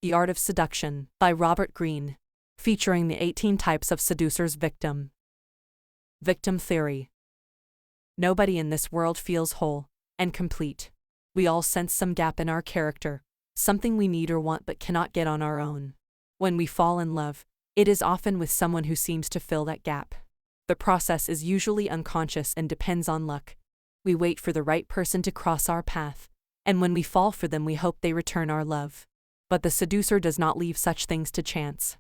The Art of Seduction, by Robert Greene, featuring the 18 types of seducers. Victim theory. Nobody in this world feels whole and complete. We all sense some gap in our character, something we need or want but cannot get on our own. When we fall in love, it is often with someone who seems to fill that gap. The process is usually unconscious and depends on luck. We wait for the right person to cross our path, and when we fall for them we hope they return our love. But the seducer does not leave such things to chance.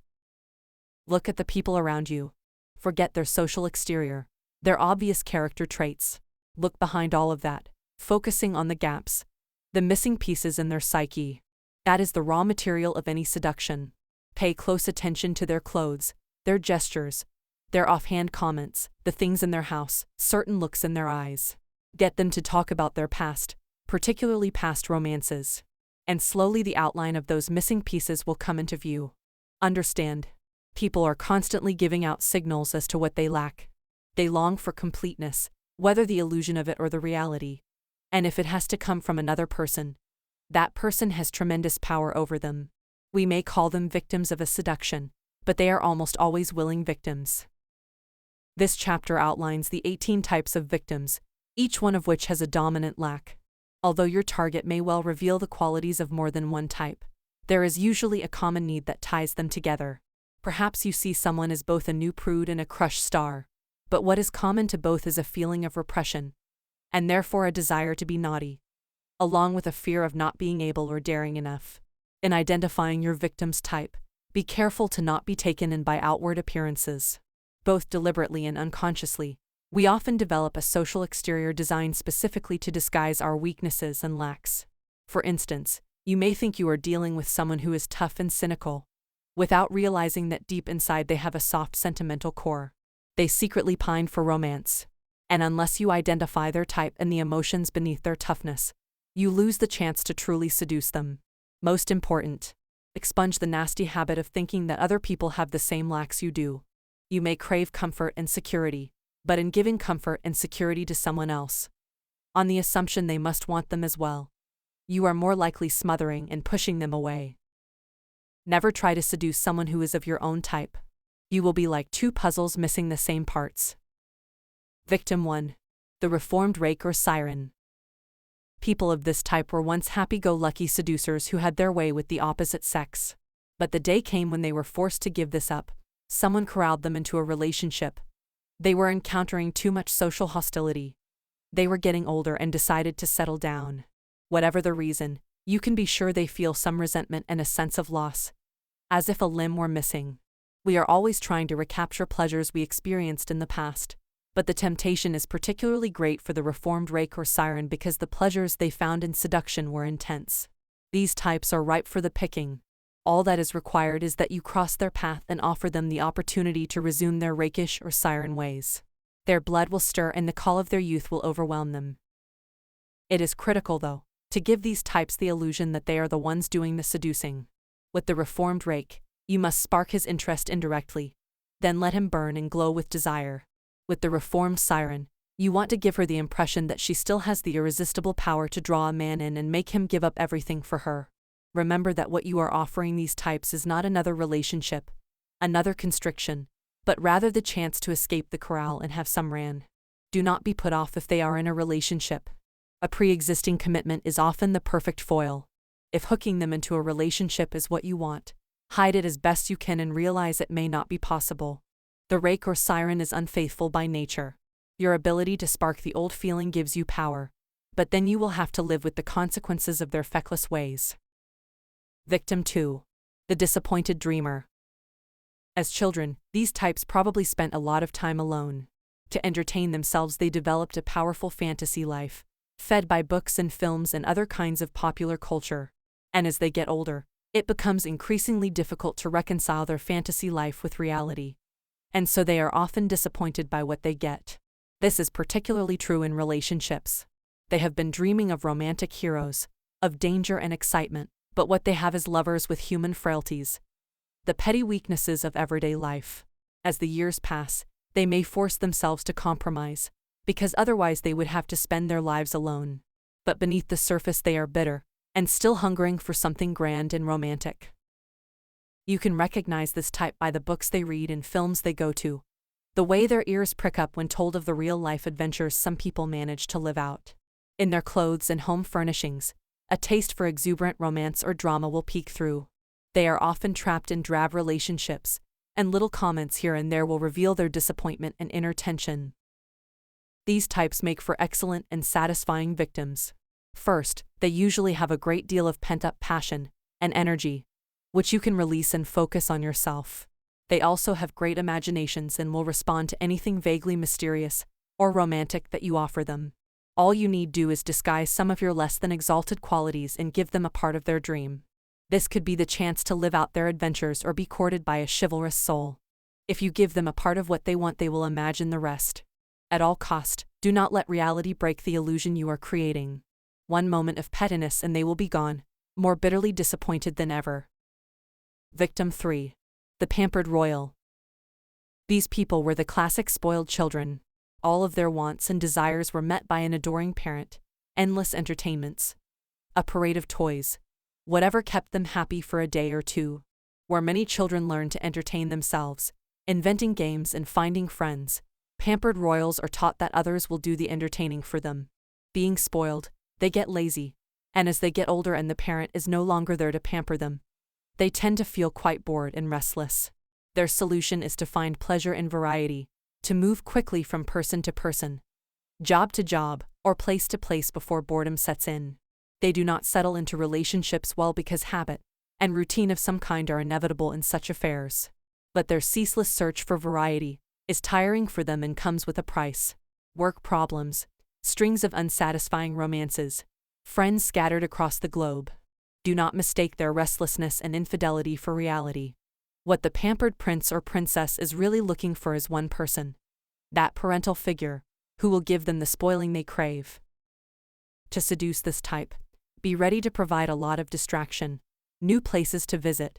Look at the people around you. Forget their social exterior, their obvious character traits. Look behind all of that, focusing on the gaps, the missing pieces in their psyche. That is the raw material of any seduction. Pay close attention to their clothes, their gestures, their offhand comments, the things in their house, certain looks in their eyes. Get them to talk about their past, particularly past romances. And slowly the outline of those missing pieces will come into view. Understand, people are constantly giving out signals as to what they lack. They long for completeness, whether the illusion of it or the reality. And if it has to come from another person, that person has tremendous power over them. We may call them victims of a seduction, but they are almost always willing victims. This chapter outlines the 18 types of victims, each one of which has a dominant lack. Although your target may well reveal the qualities of more than one type, there is usually a common need that ties them together. Perhaps you see someone as both a new prude and a crushed star, but what is common to both is a feeling of repression, and therefore a desire to be naughty, along with a fear of not being able or daring enough. In identifying your victim's type, be careful to not be taken in by outward appearances. Both deliberately and unconsciously, we often develop a social exterior designed specifically to disguise our weaknesses and lacks. For instance, you may think you are dealing with someone who is tough and cynical, without realizing that deep inside they have a soft sentimental core. They secretly pine for romance. And unless you identify their type and the emotions beneath their toughness, you lose the chance to truly seduce them. Most important, expunge the nasty habit of thinking that other people have the same lacks you do. You may crave comfort and security, but in giving comfort and security to someone else, on the assumption they must want them as well, you are more likely smothering and pushing them away. Never try to seduce someone who is of your own type. You will be like two puzzles missing the same parts. Victim 1. The reformed Rake or Siren. People of this type were once happy-go-lucky seducers who had their way with the opposite sex. But the day came when they were forced to give this up. Someone corralled them into a relationship. They were encountering too much social hostility. They were getting older and decided to settle down. Whatever the reason, you can be sure they feel some resentment and a sense of loss, as if a limb were missing. We are always trying to recapture pleasures we experienced in the past, but the temptation is particularly great for the reformed Rake or Siren because the pleasures they found in seduction were intense. These types are ripe for the picking. All that is required is that you cross their path and offer them the opportunity to resume their rakish or siren ways. Their blood will stir and the call of their youth will overwhelm them. It is critical, though, to give these types the illusion that they are the ones doing the seducing. With the reformed Rake, you must spark his interest indirectly, then let him burn and glow with desire. With the reformed Siren, you want to give her the impression that she still has the irresistible power to draw a man in and make him give up everything for her. Remember that what you are offering these types is not another relationship, another constriction, but rather the chance to escape the corral and have some ran. Do not be put off if they are in a relationship. A pre-existing commitment is often the perfect foil. If hooking them into a relationship is what you want, hide it as best you can and realize it may not be possible. The Rake or Siren is unfaithful by nature. Your ability to spark the old feeling gives you power, but then you will have to live with the consequences of their feckless ways. Victim 2. The disappointed dreamer. As children, these types probably spent a lot of time alone. To entertain themselves, they developed a powerful fantasy life, fed by books and films and other kinds of popular culture. And as they get older, it becomes increasingly difficult to reconcile their fantasy life with reality. And so they are often disappointed by what they get. This is particularly true in relationships. They have been dreaming of romantic heroes, of danger and excitement, but what they have is lovers with human frailties, the petty weaknesses of everyday life. As the years pass, they may force themselves to compromise, because otherwise they would have to spend their lives alone. But beneath the surface they are bitter, and still hungering for something grand and romantic. You can recognize this type by the books they read and films they go to, the way their ears prick up when told of the real-life adventures some people manage to live out. In their clothes and home furnishings, a taste for exuberant romance or drama will peek through. They are often trapped in drab relationships, and little comments here and there will reveal their disappointment and inner tension. These types make for excellent and satisfying victims. First, they usually have a great deal of pent-up passion and energy, which you can release and focus on yourself. They also have great imaginations and will respond to anything vaguely mysterious or romantic that you offer them. All you need do is disguise some of your less than exalted qualities and give them a part of their dream. This could be the chance to live out their adventures or be courted by a chivalrous soul. If you give them a part of what they want, they will imagine the rest. At all cost, do not let reality break the illusion you are creating. One moment of pettiness and they will be gone, more bitterly disappointed than ever. Victim 3. The Pampered Royal. These people were the classic spoiled children. All of their wants and desires were met by an adoring parent, endless entertainments, a parade of toys, whatever kept them happy for a day or two. Where many children learn to entertain themselves, inventing games and finding friends, pampered royals are taught that others will do the entertaining for them. Being spoiled, they get lazy, and as they get older and the parent is no longer there to pamper them, they tend to feel quite bored and restless. Their solution is to find pleasure in variety, to move quickly from person to person, job to job, or place to place before boredom sets in. They do not settle into relationships well because habit and routine of some kind are inevitable in such affairs. But their ceaseless search for variety is tiring for them and comes with a price. Work problems, strings of unsatisfying romances, friends scattered across the globe. Do not mistake their restlessness and infidelity for reality. What the pampered prince or princess is really looking for is one person, that parental figure, who will give them the spoiling they crave. To seduce this type, be ready to provide a lot of distraction, new places to visit,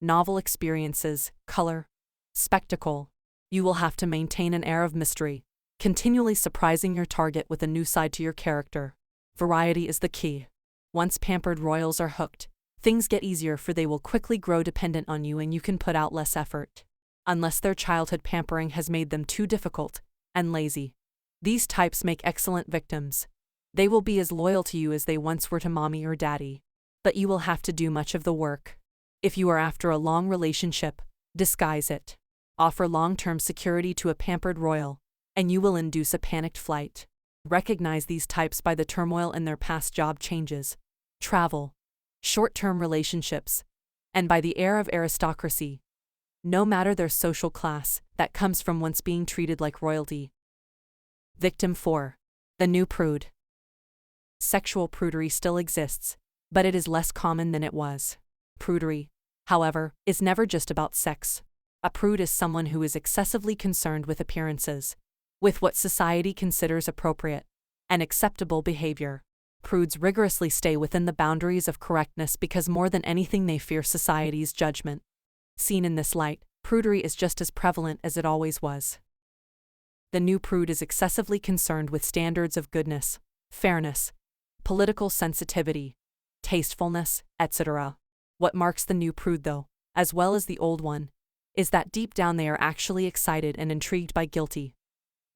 novel experiences, color, spectacle. You will have to maintain an air of mystery, continually surprising your target with a new side to your character. Variety is the key. Once pampered royals are hooked, things get easier for they will quickly grow dependent on you and you can put out less effort. Unless their childhood pampering has made them too difficult and lazy. These types make excellent victims. They will be as loyal to you as they once were to mommy or daddy. But you will have to do much of the work. If you are after a long relationship, disguise it. Offer long-term security to a pampered royal, and you will induce a panicked flight. Recognize these types by the turmoil in their past job changes, travel, short-term relationships, and by the air of aristocracy, no matter their social class, that comes from once being treated like royalty. Victim 4. The New Prude. Sexual prudery still exists, but it is less common than it was. Prudery, however, is never just about sex. A prude is someone who is excessively concerned with appearances, with what society considers appropriate and acceptable behavior. Prudes rigorously stay within the boundaries of correctness because more than anything they fear society's judgment. Seen in this light, prudery is just as prevalent as it always was. The new prude is excessively concerned with standards of goodness, fairness, political sensitivity, tastefulness, etc. What marks the new prude, though, as well as the old one, is that deep down they are actually excited and intrigued by guilty,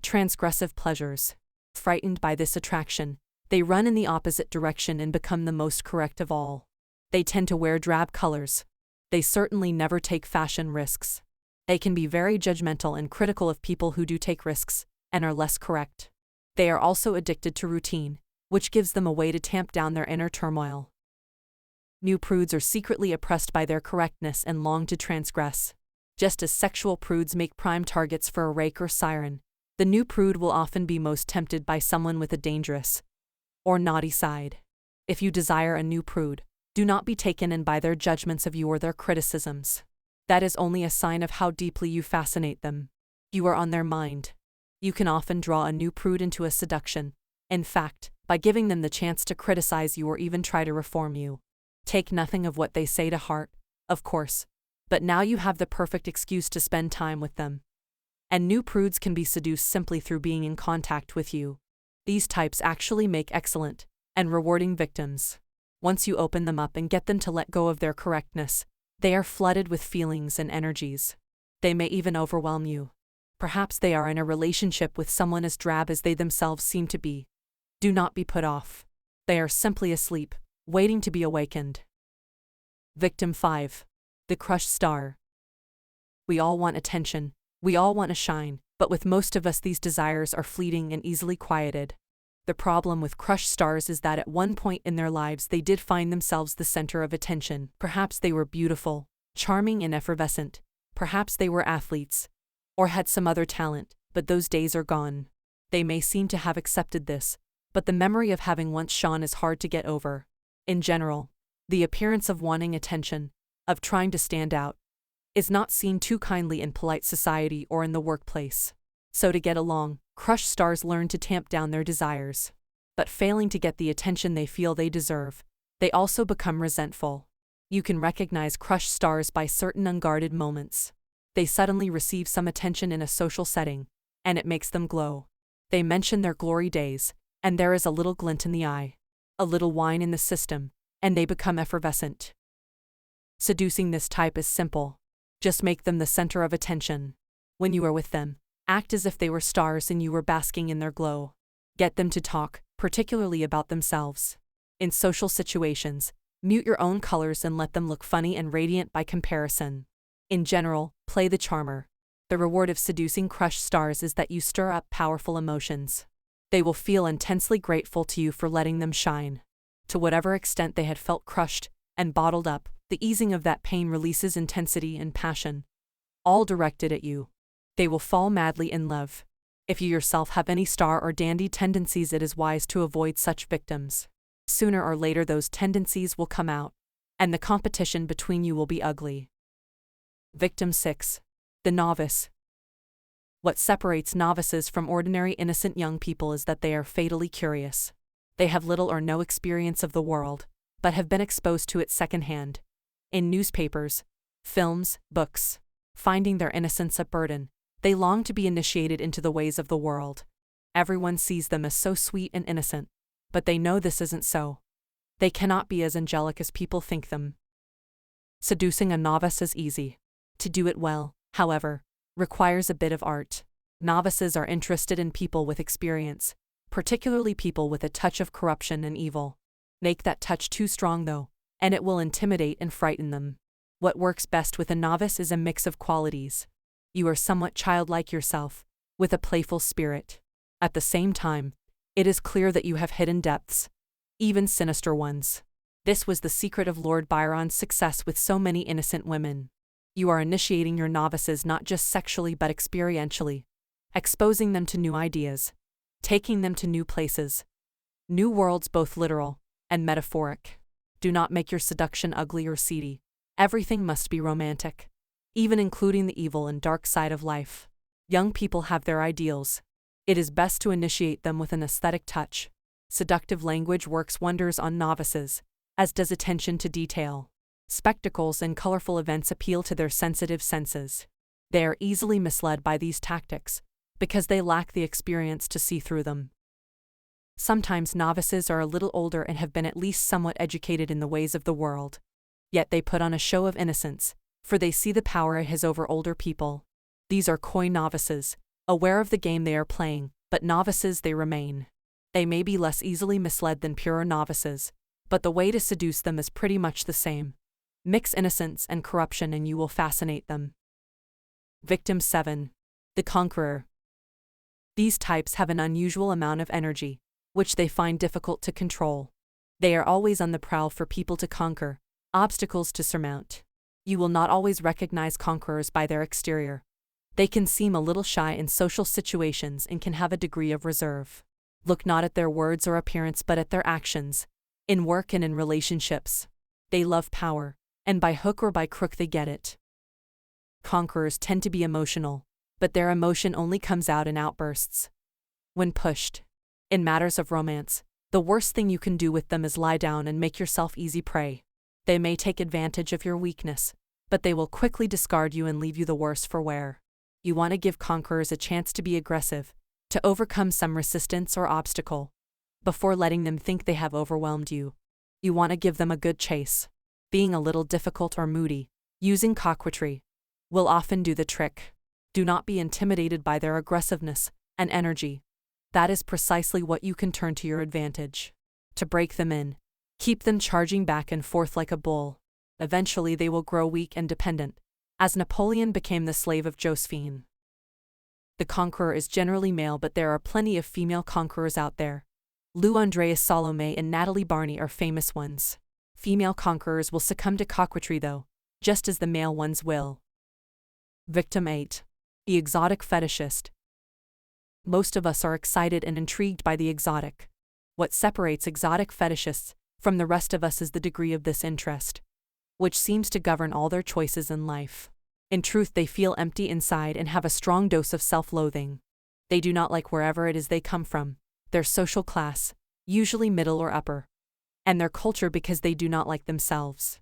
transgressive pleasures. Frightened by this attraction, they run in the opposite direction and become the most correct of all. They tend to wear drab colors. They certainly never take fashion risks. They can be very judgmental and critical of people who do take risks and are less correct. They are also addicted to routine, which gives them a way to tamp down their inner turmoil. New prudes are secretly oppressed by their correctness and long to transgress. Just as sexual prudes make prime targets for a Rake or Siren, the new prude will often be most tempted by someone with a dangerous or naughty side. If you desire a new prude, do not be taken in by their judgments of you or their criticisms. That is only a sign of how deeply you fascinate them. You are on their mind. You can often draw a new prude into a seduction, in fact, by giving them the chance to criticize you or even try to reform you. Take nothing of what they say to heart, of course, but now you have the perfect excuse to spend time with them. And new prudes can be seduced simply through being in contact with you. These types actually make excellent and rewarding victims. Once you open them up and get them to let go of their correctness, They are flooded with feelings and energies. They may even overwhelm you. Perhaps they are in a relationship with someone as drab as they themselves seem to be. Do not be put off. They are simply asleep, waiting to be awakened. Victim 5. The crushed star. We all want attention. We all want to shine, but with most of us these desires are fleeting and easily quieted. The problem with crushed stars is that at one point in their lives they did find themselves the center of attention. Perhaps they were beautiful, charming and effervescent. Perhaps they were athletes, or had some other talent, but those days are gone. They may seem to have accepted this, but the memory of having once shone is hard to get over. In general, the appearance of wanting attention, of trying to stand out, is not seen too kindly in polite society or in the workplace. So to get along, crushed stars learn to tamp down their desires. But failing to get the attention they feel they deserve, they also become resentful. You can recognize crushed stars by certain unguarded moments. They suddenly receive some attention in a social setting, and it makes them glow. They mention their glory days, and there is a little glint in the eye, a little wine in the system, and they become effervescent. Seducing this type is simple. Just make them the center of attention. When you are with them, act as if they were stars and you were basking in their glow. Get them to talk, particularly about themselves. In social situations, mute your own colors and let them look funny and radiant by comparison. In general, play the charmer. The reward of seducing crushed stars is that you stir up powerful emotions. They will feel intensely grateful to you for letting them shine. To whatever extent they had felt crushed and bottled up, the easing of that pain releases intensity and passion, all directed at you. They will fall madly in love. If you yourself have any star or dandy tendencies, it is wise to avoid such victims. Sooner or later those tendencies will come out, and the competition between you will be ugly. Victim 6. The novice. What separates novices from ordinary innocent young people is that they are fatally curious. They have little or no experience of the world, but have been exposed to it secondhand. In newspapers, films, books. Finding their innocence a burden, they long to be initiated into the ways of the world. Everyone sees them as so sweet and innocent, but they know this isn't so. They cannot be as angelic as people think them. Seducing a novice is easy. To do it well, however, requires a bit of art. Novices are interested in people with experience, particularly people with a touch of corruption and evil. Make that touch too strong though, and it will intimidate and frighten them. What works best with a novice is a mix of qualities. You are somewhat childlike yourself, with a playful spirit. At the same time, it is clear that you have hidden depths, even sinister ones. This was the secret of Lord Byron's success with so many innocent women. You are initiating your novices not just sexually but experientially, exposing them to new ideas, taking them to new places, new worlds both literal and metaphoric. Do not make your seduction ugly or seedy. Everything must be romantic, even including the evil and dark side of life. Young people have their ideals. It is best to initiate them with an aesthetic touch. Seductive language works wonders on novices, as does attention to detail. Spectacles and colorful events appeal to their sensitive senses. They are easily misled by these tactics, because they lack the experience to see through them. Sometimes novices are a little older and have been at least somewhat educated in the ways of the world. Yet they put on a show of innocence, for they see the power it has over older people. These are coy novices, aware of the game they are playing, but novices they remain. They may be less easily misled than purer novices, but the way to seduce them is pretty much the same. Mix innocence and corruption and you will fascinate them. Victim 7. The Conqueror. These types have an unusual amount of energy, which they find difficult to control. They are always on the prowl for people to conquer, obstacles to surmount. You will not always recognize conquerors by their exterior. They can seem a little shy in social situations and can have a degree of reserve. Look not at their words or appearance but at their actions. In work and in relationships. They love power, and by hook or by crook they get it. Conquerors tend to be emotional, but their emotion only comes out in outbursts. When pushed. In matters of romance, the worst thing you can do with them is lie down and make yourself easy prey. They may take advantage of your weakness, but they will quickly discard you and leave you the worse for wear. You want to give conquerors a chance to be aggressive, to overcome some resistance or obstacle, before letting them think they have overwhelmed you. You want to give them a good chase. Being a little difficult or moody, using coquetry, will often do the trick. Do not be intimidated by their aggressiveness and energy. That is precisely what you can turn to your advantage. To break them in, keep them charging back and forth like a bull. Eventually they will grow weak and dependent, as Napoleon became the slave of Josephine. The conqueror is generally male, but there are plenty of female conquerors out there. Lou Andreas Salome and Natalie Barney are famous ones. Female conquerors will succumb to coquetry though, just as the male ones will. Victim 8. The Exotic Fetishist. Most of us are excited and intrigued by the exotic. What separates exotic fetishists from the rest of us is the degree of this interest, which seems to govern all their choices in life. In truth, they feel empty inside and have a strong dose of self-loathing. They do not like wherever it is they come from, their social class, usually middle or upper, and their culture because they do not like themselves.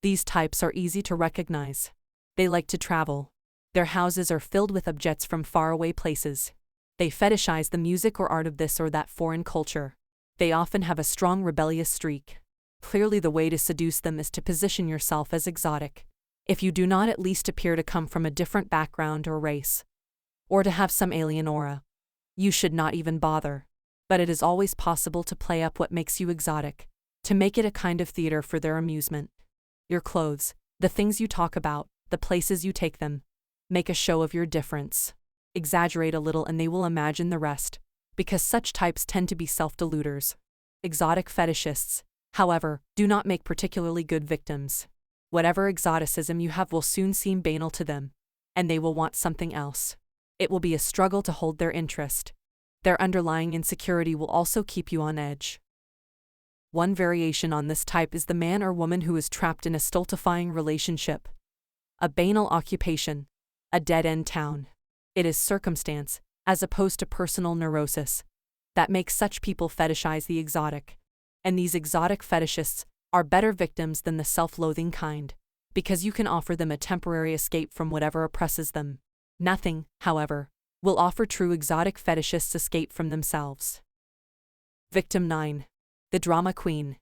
These types are easy to recognize. They like to travel. Their houses are filled with objects from faraway places. They fetishize the music or art of this or that foreign culture. They often have a strong rebellious streak. Clearly the way to seduce them is to position yourself as exotic. If you do not at least appear to come from a different background or race, or to have some alien aura, you should not even bother. But it is always possible to play up what makes you exotic, to make it a kind of theater for their amusement. Your clothes, the things you talk about, the places you take them, make a show of your difference. Exaggerate a little and they will imagine the rest, because such types tend to be self-deluders. Exotic fetishists, however, do not make particularly good victims. Whatever exoticism you have will soon seem banal to them, and they will want something else. It will be a struggle to hold their interest. Their underlying insecurity will also keep you on edge. One variation on this type is the man or woman who is trapped in a stultifying relationship, a banal occupation, a dead-end town. It is circumstance, as opposed to personal neurosis, that makes such people fetishize the exotic. And these exotic fetishists are better victims than the self-loathing kind, because you can offer them a temporary escape from whatever oppresses them. Nothing, however, will offer true exotic fetishists escape from themselves. Victim 9. The Drama Queen.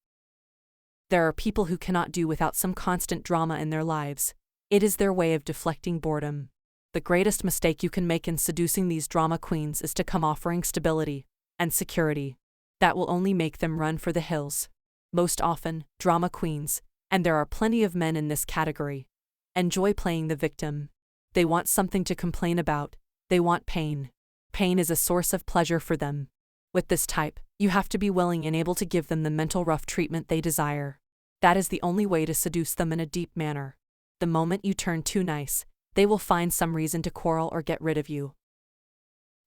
There are people who cannot do without some constant drama in their lives. It is their way of deflecting boredom. The greatest mistake you can make in seducing these drama queens is to come offering stability and security. That will only make them run for the hills. Most often, drama queens, and there are plenty of men in this category, enjoy playing the victim. They want something to complain about. They want pain. Pain is a source of pleasure for them. With this type, you have to be willing and able to give them the mental rough treatment they desire. That is the only way to seduce them in a deep manner. The moment you turn too nice, they will find some reason to quarrel or get rid of you.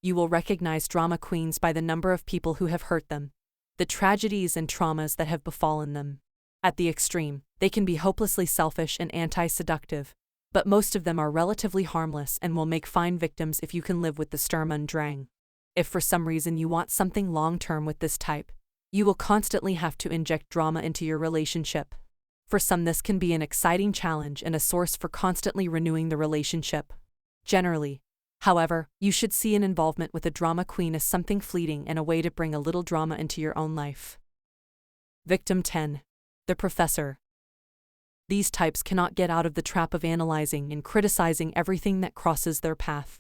You will recognize drama queens by the number of people who have hurt them, the tragedies and traumas that have befallen them. At the extreme, they can be hopelessly selfish and anti-seductive, but most of them are relatively harmless and will make fine victims if you can live with the Sturm und Drang. If for some reason you want something long-term with this type, you will constantly have to inject drama into your relationship. For some, this can be an exciting challenge and a source for constantly renewing the relationship. Generally, however, you should see an involvement with a drama queen as something fleeting and a way to bring a little drama into your own life. Victim 10. The Professor. These types cannot get out of the trap of analyzing and criticizing everything that crosses their path.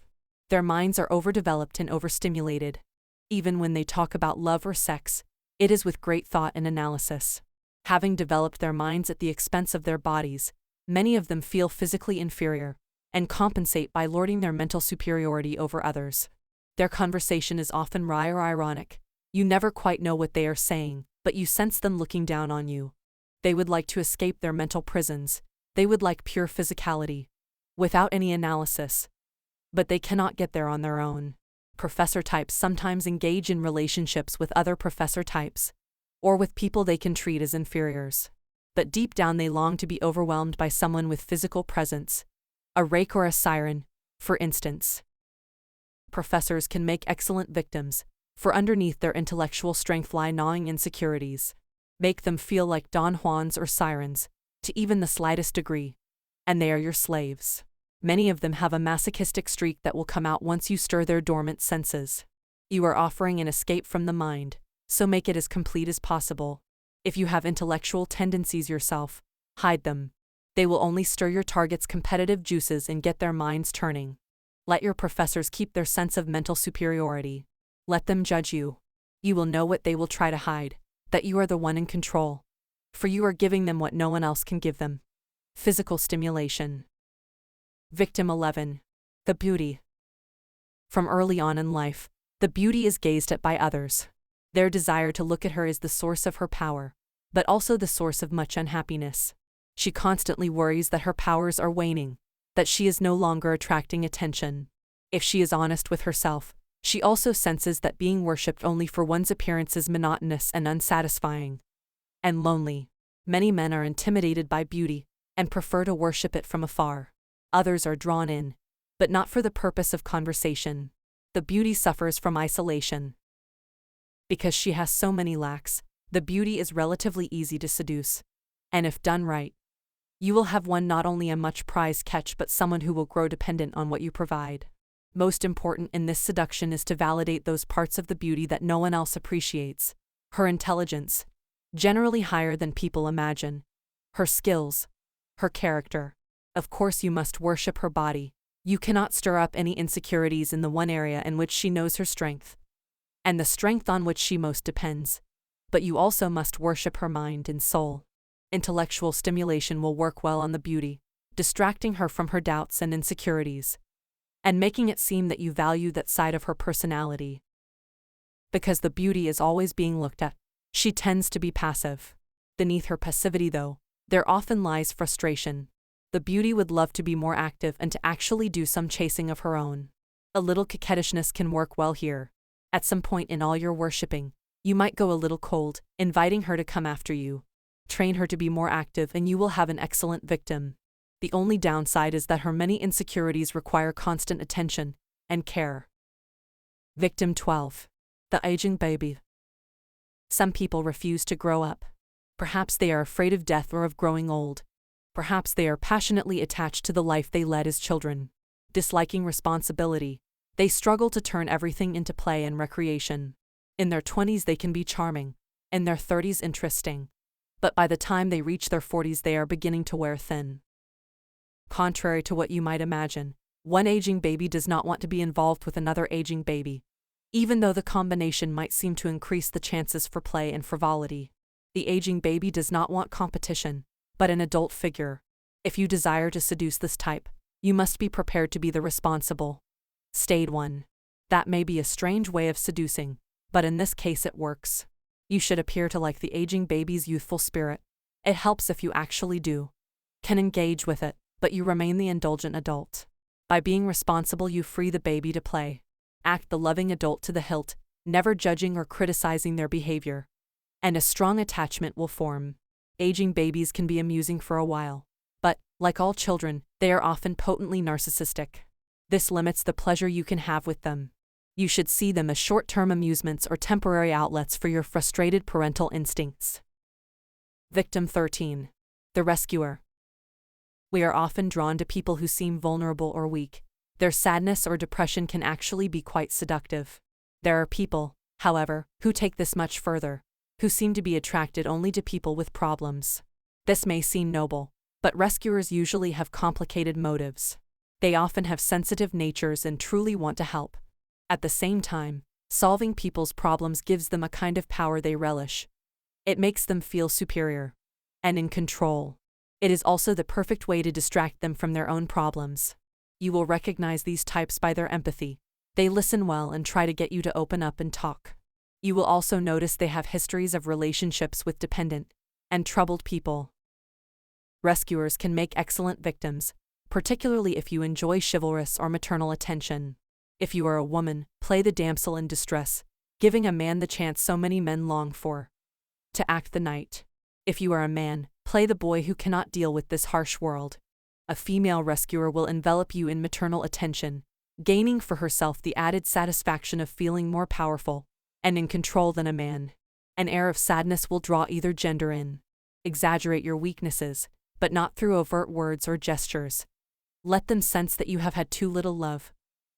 Their minds are overdeveloped and overstimulated. Even when they talk about love or sex, it is with great thought and analysis. Having developed their minds at the expense of their bodies, many of them feel physically inferior and compensate by lording their mental superiority over others. Their conversation is often wry or ironic. You never quite know what they are saying, but you sense them looking down on you. They would like to escape their mental prisons. They would like pure physicality, without any analysis. But they cannot get there on their own. Professor types sometimes engage in relationships with other professor types, or with people they can treat as inferiors. But deep down they long to be overwhelmed by someone with physical presence, a Rake or a Siren, for instance. Professors can make excellent victims, for underneath their intellectual strength lie gnawing insecurities. Make them feel like Don Juans or Sirens, to even the slightest degree, and they are your slaves. Many of them have a masochistic streak that will come out once you stir their dormant senses. You are offering an escape from the mind, so make it as complete as possible. If you have intellectual tendencies yourself, hide them. They will only stir your target's competitive juices and get their minds turning. Let your professors keep their sense of mental superiority. Let them judge you. You will know what they will try to hide, that you are the one in control. For you are giving them what no one else can give them. Physical stimulation. Victim 11. The beauty. From early on in life, the beauty is gazed at by others. Their desire to look at her is the source of her power, but also the source of much unhappiness. She constantly worries that her powers are waning, that she is no longer attracting attention. If she is honest with herself, she also senses that being worshipped only for one's appearance is monotonous and unsatisfying. And lonely. Many men are intimidated by beauty, and prefer to worship it from afar. Others are drawn in, but not for the purpose of conversation. The beauty suffers from isolation. Because she has so many lacks, the beauty is relatively easy to seduce. And if done right, you will have won not only a much prized catch but someone who will grow dependent on what you provide. Most important in this seduction is to validate those parts of the beauty that no one else appreciates. Her intelligence, generally higher than people imagine. Her skills. Her character. Of course you must worship her body. You cannot stir up any insecurities in the one area in which she knows her strength, and the strength on which she most depends. But you also must worship her mind and soul. Intellectual stimulation will work well on the beauty, distracting her from her doubts and insecurities, and making it seem that you value that side of her personality. Because the beauty is always being looked at, she tends to be passive. Beneath her passivity, though, there often lies frustration. The beauty would love to be more active and to actually do some chasing of her own. A little coquettishness can work well here. At some point in all your worshipping, you might go a little cold, inviting her to come after you. Train her to be more active and you will have an excellent victim. The only downside is that her many insecurities require constant attention and care. Victim 12. The aging baby. Some people refuse to grow up. Perhaps they are afraid of death or of growing old. Perhaps they are passionately attached to the life they led as children. Disliking responsibility, they struggle to turn everything into play and recreation. In their 20s they can be charming, in their 30s interesting. But by the time they reach their 40s they are beginning to wear thin. Contrary to what you might imagine, one aging baby does not want to be involved with another aging baby, even though the combination might seem to increase the chances for play and frivolity. The aging baby does not want competition, but an adult figure. If you desire to seduce this type, you must be prepared to be the responsible, staid one. That may be a strange way of seducing, but in this case it works. You should appear to like the aging baby's youthful spirit. It helps if you actually do. Can engage with it, but you remain the indulgent adult. By being responsible you free the baby to play. Act the loving adult to the hilt, never judging or criticizing their behavior. And a strong attachment will form. Aging babies can be amusing for a while, but, like all children, they are often potently narcissistic. This limits the pleasure you can have with them. You should see them as short-term amusements or temporary outlets for your frustrated parental instincts. Victim 13. The rescuer. We are often drawn to people who seem vulnerable or weak. Their sadness or depression can actually be quite seductive. There are people, however, who take this much further, who seem to be attracted only to people with problems. This may seem noble, but rescuers usually have complicated motives. They often have sensitive natures and truly want to help. At the same time, solving people's problems gives them a kind of power they relish. It makes them feel superior and in control. It is also the perfect way to distract them from their own problems. You will recognize these types by their empathy. They listen well and try to get you to open up and talk. You will also notice they have histories of relationships with dependent and troubled people. Rescuers can make excellent victims, particularly if you enjoy chivalrous or maternal attention. If you are a woman, play the damsel in distress, giving a man the chance so many men long for. To act the knight. If you are a man, play the boy who cannot deal with this harsh world. A female rescuer will envelop you in maternal attention, gaining for herself the added satisfaction of feeling more powerful and in control than a man. An air of sadness will draw either gender in. Exaggerate your weaknesses, but not through overt words or gestures. Let them sense that you have had too little love,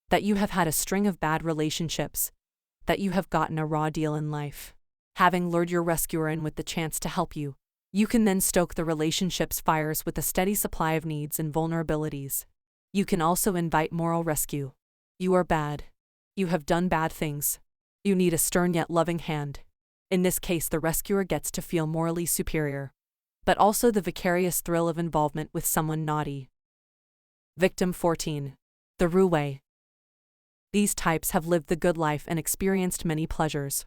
that you have had a string of bad relationships, that you have gotten a raw deal in life. Having lured your rescuer in with the chance to help you, You can then stoke the relationship's fires with a steady supply of needs and vulnerabilities. You can also invite moral rescue. You are bad. You have done bad things. You need a stern yet loving hand. In this case, the rescuer gets to feel morally superior, but also the vicarious thrill of involvement with someone naughty. Victim 14. The Roué. These types have lived the good life and experienced many pleasures.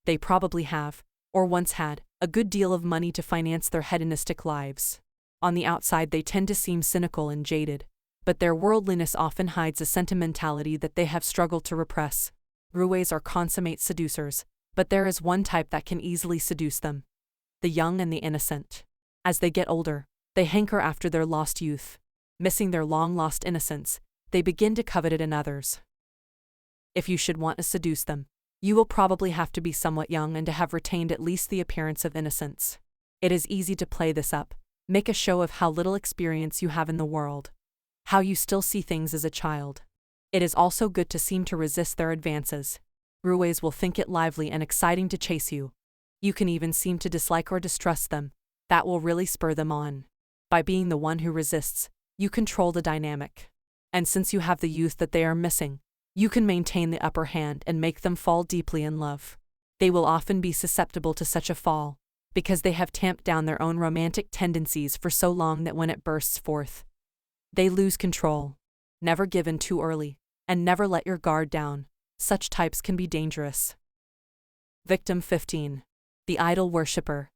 They probably have, or once had, a good deal of money to finance their hedonistic lives. On the outside, they tend to seem cynical and jaded, but their worldliness often hides a sentimentality that they have struggled to repress. Roués are consummate seducers, but there is one type that can easily seduce them: the young and the innocent. As they get older, they hanker after their lost youth. Missing their long-lost innocence, they begin to covet it in others. If you should want to seduce them, you will probably have to be somewhat young and to have retained at least the appearance of innocence. It is easy to play this up, make a show of how little experience you have in the world, how you still see things as a child. It is also good to seem to resist their advances. Roués will think it lively and exciting to chase you. You can even seem to dislike or distrust them. That will really spur them on. By being the one who resists, you control the dynamic. And since you have the youth that they are missing, you can maintain the upper hand and make them fall deeply in love. They will often be susceptible to such a fall, because they have tamped down their own romantic tendencies for so long that when it bursts forth, they lose control. Never give in too early, and never let your guard down. Such types can be dangerous. Victim 15. The idol worshipper.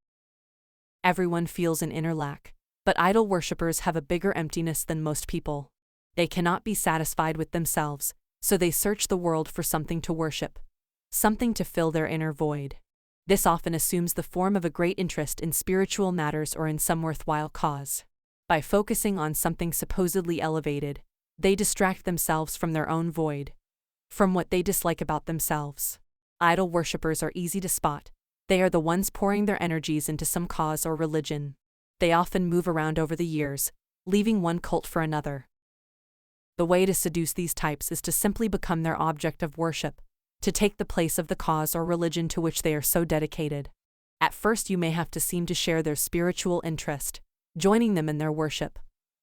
Everyone feels an inner lack, but idol worshippers have a bigger emptiness than most people. They cannot be satisfied with themselves, so they search the world for something to worship, something to fill their inner void. This often assumes the form of a great interest in spiritual matters or in some worthwhile cause. By focusing on something supposedly elevated, they distract themselves from their own void, from what they dislike about themselves. Idol worshippers are easy to spot. They are the ones pouring their energies into some cause or religion. They often move around over the years, leaving one cult for another. The way to seduce these types is to simply become their object of worship, to take the place of the cause or religion to which they are so dedicated. At first you may have to seem to share their spiritual interest, joining them in their worship,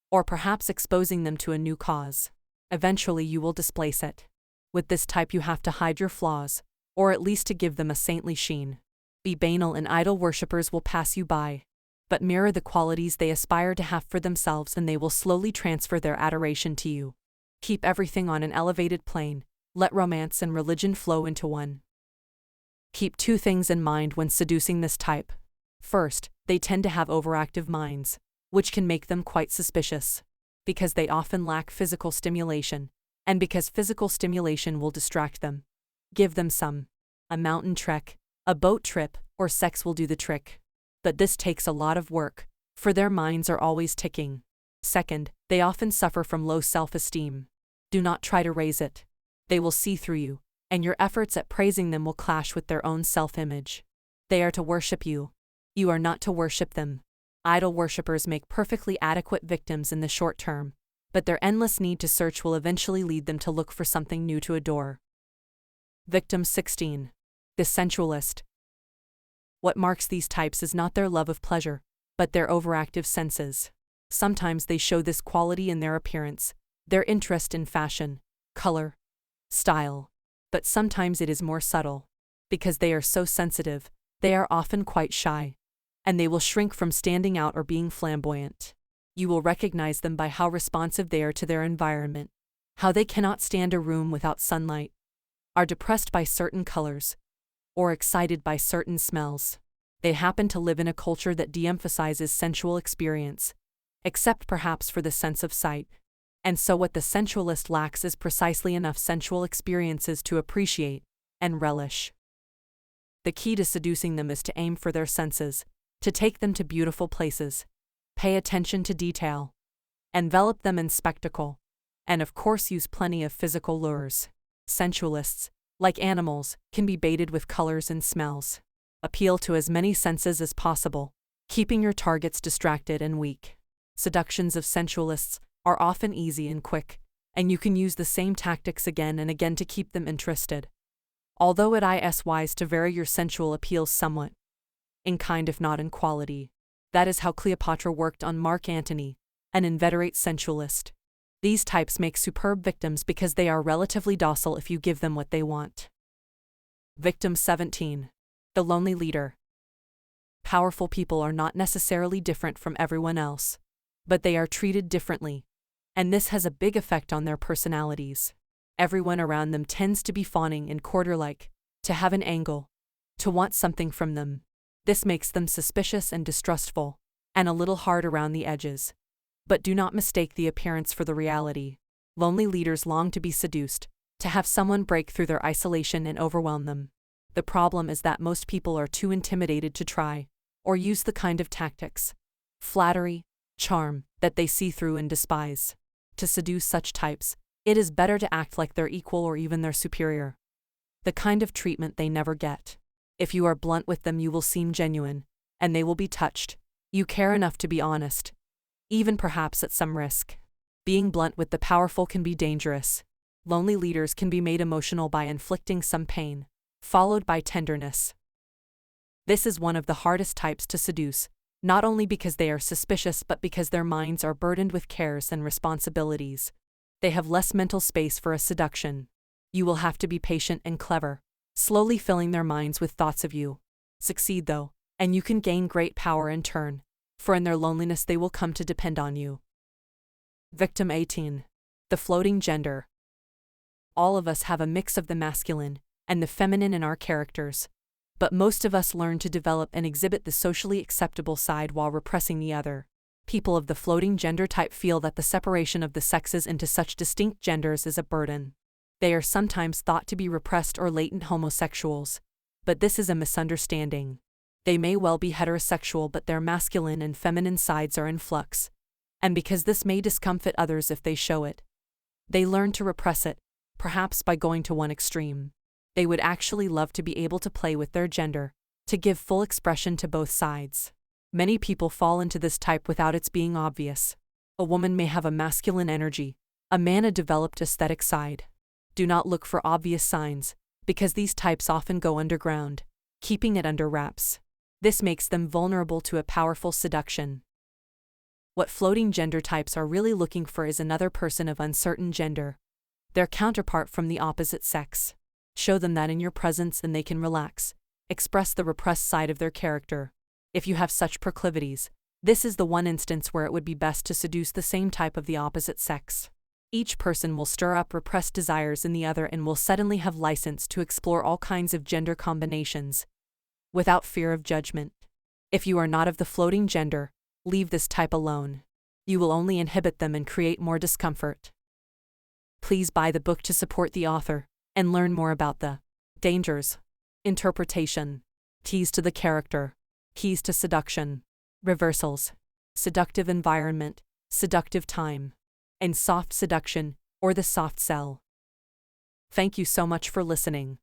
or perhaps exposing them to a new cause. Eventually you will displace it. With this type you have to hide your flaws, or at least to give them a saintly sheen. Be banal and idol worshippers will pass you by, but mirror the qualities they aspire to have for themselves and they will slowly transfer their adoration to you. Keep everything on an elevated plane, let romance and religion flow into one. Keep two things in mind when seducing this type. First, they tend to have overactive minds, which can make them quite suspicious, because they often lack physical stimulation, and because physical stimulation will distract them. Give them some. A mountain trek, a boat trip, or sex will do the trick. But this takes a lot of work, for their minds are always ticking. Second, they often suffer from low self-esteem. Do not try to raise it. They will see through you, and your efforts at praising them will clash with their own self-image. They are to worship you. You are not to worship them. Idol worshippers make perfectly adequate victims in the short term, but their endless need to search will eventually lead them to look for something new to adore. Victim 16. The Sensualist. What marks these types is not their love of pleasure, but their overactive senses. Sometimes they show this quality in their appearance, their interest in fashion, color, style, but sometimes it is more subtle. Because they are so sensitive, they are often quite shy, and they will shrink from standing out or being flamboyant. You will recognize them by how responsive they are to their environment, how they cannot stand a room without sunlight, are depressed by certain colors, or excited by certain smells. They happen to live in a culture that de-emphasizes sensual experience, except perhaps for the sense of sight. And so what the sensualist lacks is precisely enough sensual experiences to appreciate and relish. The key to seducing them is to aim for their senses, to take them to beautiful places, pay attention to detail, envelop them in spectacle, and of course use plenty of physical lures. Sensualists, like animals, can be baited with colors and smells. Appeal to as many senses as possible, keeping your targets distracted and weak. Seductions of sensualists are often easy and quick, and you can use the same tactics again and again to keep them interested. Although it is wise to vary your sensual appeals somewhat, in kind if not in quality. That is how Cleopatra worked on Mark Antony, an inveterate sensualist. These types make superb victims because they are relatively docile if you give them what they want. Victim 17. The lonely leader. Powerful people are not necessarily different from everyone else, but they are treated differently, and this has a big effect on their personalities. Everyone around them tends to be fawning and courtier-like, to have an angle, to want something from them. This makes them suspicious and distrustful, and a little hard around the edges. But do not mistake the appearance for the reality. Lonely leaders long to be seduced, to have someone break through their isolation and overwhelm them. The problem is that most people are too intimidated to try, or use the kind of tactics, flattery, charm, that they see through and despise. To seduce such types, it is better to act like their equal or even their superior. The kind of treatment they never get. If you are blunt with them, you will seem genuine, and they will be touched. You care enough to be honest, even perhaps at some risk. Being blunt with the powerful can be dangerous. Lonely leaders can be made emotional by inflicting some pain, followed by tenderness. This is one of the hardest types to seduce, not only because they are suspicious but because their minds are burdened with cares and responsibilities. They have less mental space for a seduction. You will have to be patient and clever, slowly filling their minds with thoughts of you. Succeed though, and you can gain great power in turn, for in their loneliness they will come to depend on you. Victim 18. The floating gender. All of us have a mix of the masculine and the feminine in our characters, but most of us learn to develop and exhibit the socially acceptable side while repressing the other. People of the floating gender type feel that the separation of the sexes into such distinct genders is a burden. They are sometimes thought to be repressed or latent homosexuals, but this is a misunderstanding. They may well be heterosexual, but their masculine and feminine sides are in flux, and because this may discomfit others if they show it, they learn to repress it, perhaps by going to one extreme. They would actually love to be able to play with their gender, to give full expression to both sides. Many people fall into this type without its being obvious. A woman may have a masculine energy, a man a developed aesthetic side. Do not look for obvious signs, because these types often go underground, keeping it under wraps. This makes them vulnerable to a powerful seduction. What floating gender types are really looking for is another person of uncertain gender, their counterpart from the opposite sex. Show them that in your presence and they can relax, express the repressed side of their character. If you have such proclivities, this is the one instance where it would be best to seduce the same type of the opposite sex. Each person will stir up repressed desires in the other and will suddenly have license to explore all kinds of gender combinations, without fear of judgment. If you are not of the floating gender, leave this type alone. You will only inhibit them and create more discomfort. Please buy the book to support the author, and learn more about the dangers, interpretation, keys to the character, keys to seduction, reversals, seductive environment, seductive time, and soft seduction, or the soft sell. Thank you so much for listening.